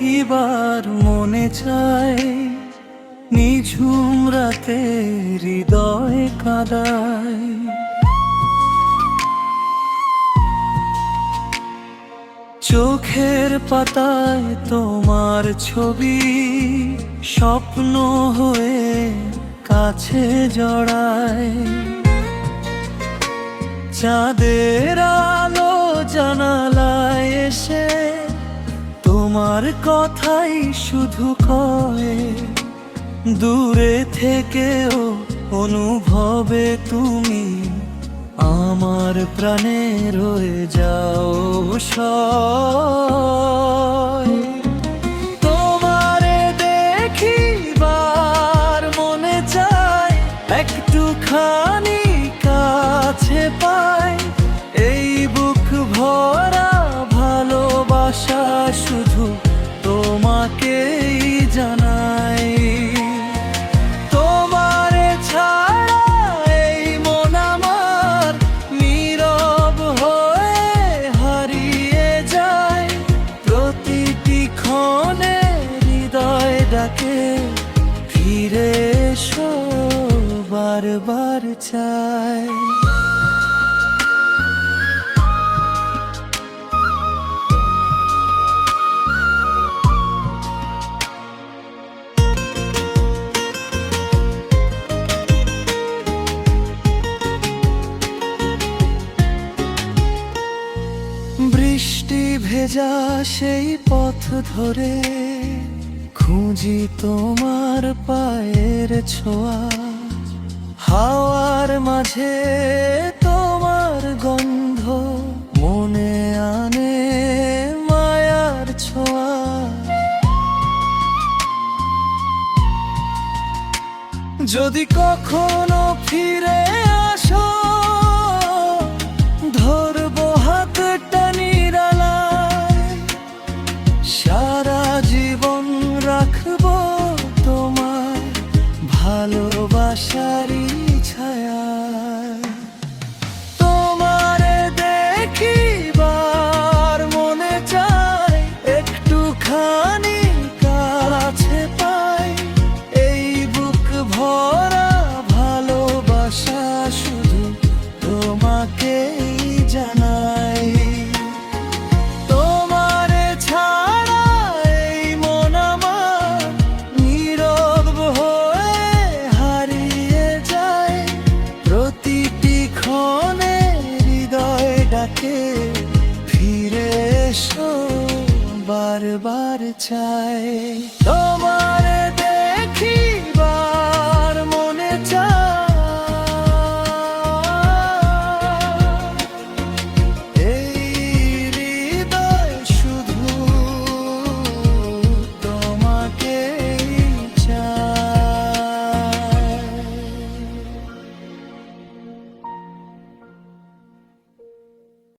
দেখিবার মনে চায়, নিঝুম রাতে হৃদয় কাঁদায়। চোখের পাতায় তোমার ছবি স্বপ্ন হয়ে কাছে জড়ায়। চাঁদের আলো জানালায় এসে তোমার কথাই শুধু কয়। দূরে থেকেও অনুভবে তুমি আমার প্রাণে রয়ে যাও সয়। তোমারে দেখিবার মনে চায়, একটুখানি কাছে পাই। এই বুক ভরা ভালোবাসা শুধু তোমাকেই জানাই। তোমারে ছাড়া এই মন আমার নীরব হয়ে হারিয়ে যায়। প্রতিটি ক্ষণে হৃদয় ডাকে, ফিরে এসো বারবার চাই। বৃষ্টি ভেজা সেই পথ ধরে খুঁজি তোমার পায়ের ছোঁয়া। হাওয়ার মাঝে তোমার গন্ধ মনে আনে মায়ার ছোঁয়া। যদি কখনো ফিরে আসো, ধরবো হাতটা নিরালায়। সারা জীবন রাখবো তোমার ভালোবাসারই ছায়ায়। তোমারে দেখিবার মনে চায়, একটুখানি কাছে পাই। এই বুক ভরা ভালোবাসা শুধু তোমাকেই জানাই। তোমারে ছাড়া এই মন আমার নীরব হয়ে হারিয়ে যায়। প্রতিটি ক্ষণে হৃদয় ডাকে, ফিরে এসো বারবার চাই।